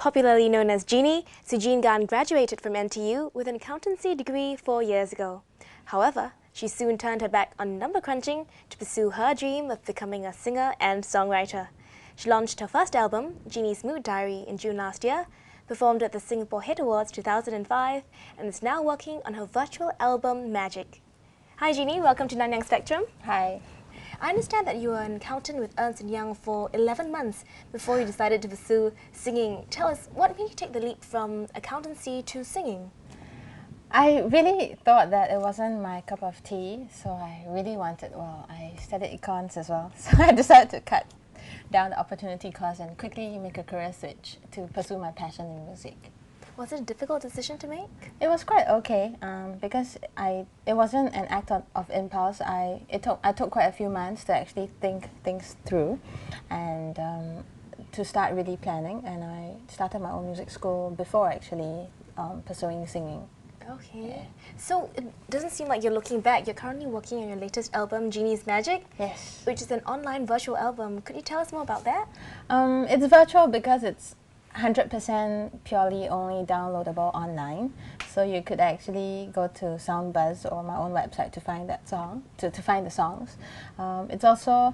Popularly known as Genie, Sujin Gan graduated from NTU with an accountancy degree 4 years ago. However, she soon turned her back on number crunching to pursue her dream of becoming a singer and songwriter. She launched her first album, Genie's Mood Diary, in June last year, performed at the Singapore Hit Awards 2005, and is now working on her virtual album, Magic. Hi Genie, welcome to NTU Spectrum. Hi. I understand that you were an accountant with Ernst & Young for 11 months before you decided to pursue singing. Tell us, what made you take the leap from accountancy to singing? I really thought that it wasn't my cup of tea, so I really wanted, I studied econs as well, so I decided to cut down the opportunity cost and quickly make a career switch to pursue my passion in music. Was it a difficult decision to make? It was quite okay because it wasn't an act of impulse. I took quite a few months to actually think things through and to start really planning, and I started my own music school before actually pursuing singing. Okay. Yeah. So it doesn't seem like you're looking back. You're currently working on your latest album, Genie's Magic. Yes. Which is an online virtual album. Could you tell us more about that? It's virtual because it's 100% purely only downloadable online. So you could actually go to Soundbuzz or my own website to find that song, to find the songs. It's also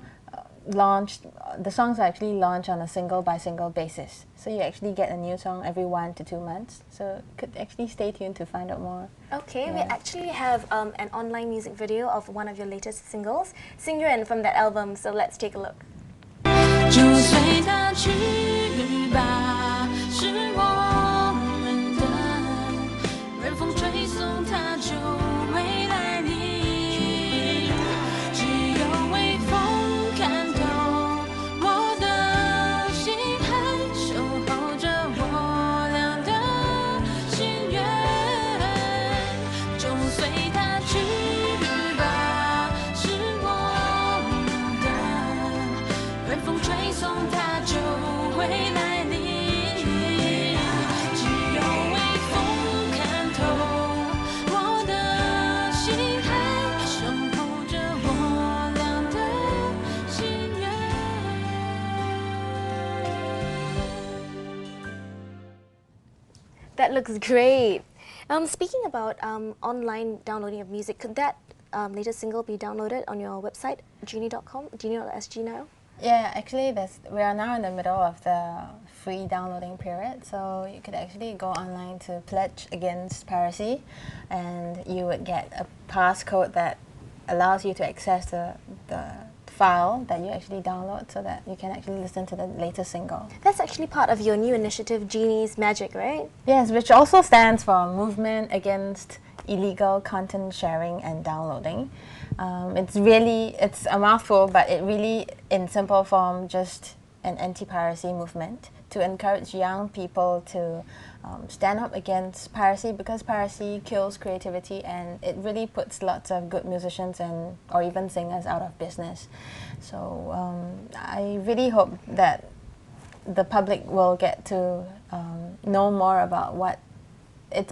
launched, the songs are actually launched on a single by single basis. So you actually get a new song every 1 to 2 months. So you could actually stay tuned to find out more. Okay, Yeah. we actually have an online music video of one of your latest singles, Sing Yuan, from that album. So let's take a look. 就随它去吧，是我们的。任风吹送它就会来临，只有微风看透我的心，还守候着我俩的心愿。就随它去吧，是我们的。任风吹送它就会来临，只有微风看透我的心，还守候着我俩的心愿。That looks great. Speaking about online downloading of music, could that latest single be downloaded on your website, genie.com, genie.sg now? Yeah, actually we are now in the middle of the free downloading period, so you could actually go online to pledge against piracy, and you would get a passcode that allows you to access the file that you actually download so that you can actually listen to the latest single. That's actually part of your new initiative, Genie's Magic, right? Yes, which also stands for Movement Against Illegal Content Sharing and Downloading. It's a mouthful, but it really, in simple form, just an anti-piracy movement to encourage young people to stand up against piracy, because piracy kills creativity and it really puts lots of good musicians and or even singers out of business. So I really hope that the public will get to know more about what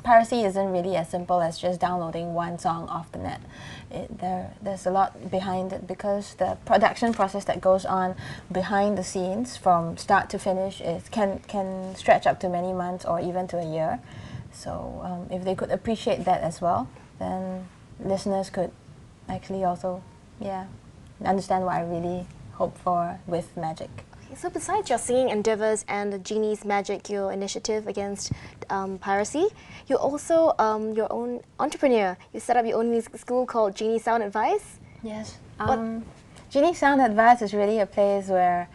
piracy isn't really as simple as just downloading one song off the net. There's a lot behind it, because the production process that goes on behind the scenes from start to finish can stretch up to many months or even to a year. So if they could appreciate that as well, then listeners could actually also understand what I really hope for with Magic. So besides your singing endeavors and the Genie's Magic, your initiative against piracy, you're also your own entrepreneur. You set up your own music school called Genie Sound Advice. Yes. Genie Sound Advice is really a place where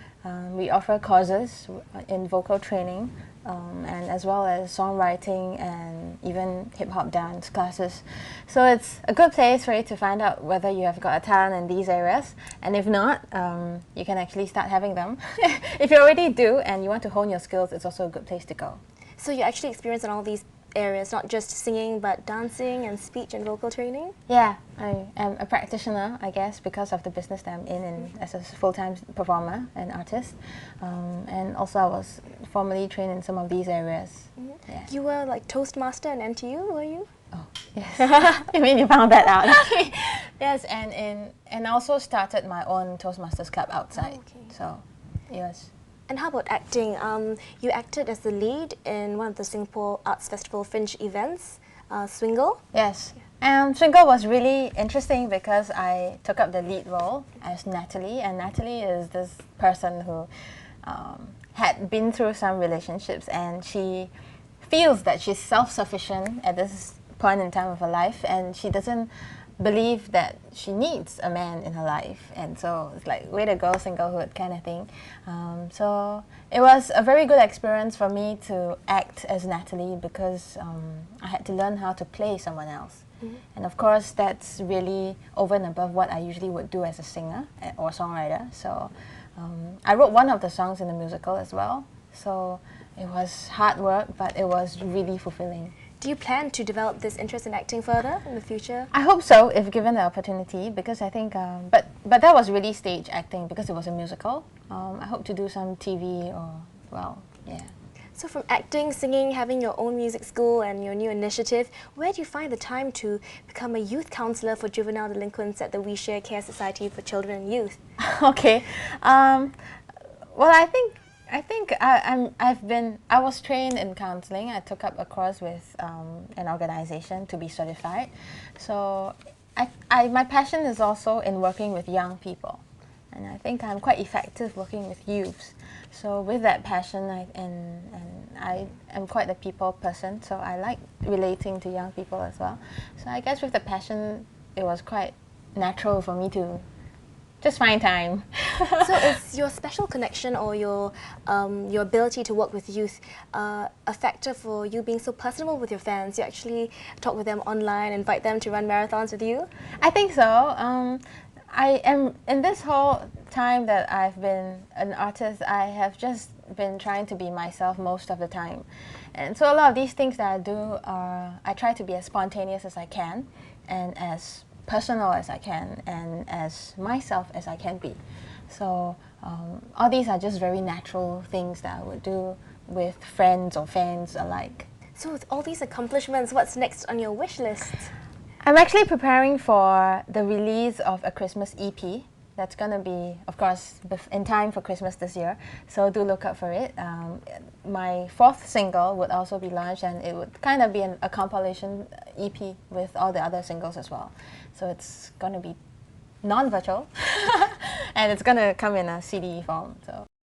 we offer courses in vocal training, and as well as songwriting and even hip-hop dance classes. So it's a good place for you to find out whether you have got a talent in these areas, and if not, you can actually start having them. If you already do and you want to hone your skills, it's also a good place to go. So you actually experience in all these areas, not just singing, but dancing and speech and vocal training? Yeah, I am a practitioner, I guess, because of the business that I'm in and as a full-time performer and artist. And also I was formally trained in some of these areas. Mm-hmm. Yeah. You were like Toastmaster in NTU, were you? Oh, yes. You mean you found that out? Yes, and also started my own Toastmasters club outside. Oh, okay. So, yes. And how about acting? You acted as the lead in one of the Singapore Arts Festival Fringe events, Swingle. Yes. Swingle was really interesting because I took up the lead role as Natalie, and Natalie is this person who had been through some relationships, and she feels that she's self-sufficient at this point in time of her life, and she doesn't believe that she needs a man in her life. And so it's like, way to go, singlehood kind of thing. So it was a very good experience for me to act as Natalie, because I had to learn how to play someone else. And of course, that's really over and above what I usually would do as a singer or songwriter. So I wrote one of the songs in the musical as well. So it was hard work, but it was really fulfilling. Do you plan to develop this interest in acting further in the future? I hope so, if given the opportunity, because I think, but that was really stage acting because it was a musical. I hope to do some TV or, well, yeah. So from acting, singing, having your own music school and your new initiative, where do you find the time to become a youth counsellor for juvenile delinquents at the We Share Care Society for Children and Youth? Okay. Well, I was trained in counselling. I took up a course with an organisation to be certified. So my passion is also in working with young people. And I think I'm quite effective working with youths. So with that passion, I am quite a people person, so I like relating to young people as well. So I guess with the passion, it was quite natural for me to just find time. So is your special connection or your ability to work with youth a factor for you being so personable with your fans? You actually talk with them online, invite them to run marathons with you? I think so. I am, in this whole time that I've been an artist, I have just been trying to be myself most of the time. And so a lot of these things that I do are, I try to be as spontaneous as I can and as personal as I can and as myself as I can be. So all these are just very natural things that I would do with friends or fans alike. So with all these accomplishments, what's next on your wish list? I'm actually preparing for the release of a Christmas EP. That's going to be, of course, in time for Christmas this year, so do look out for it. My 4th single would also be launched, and it would kind of be a compilation EP with all the other singles as well. So it's going to be non-virtual, and it's going to come in a CD form. So.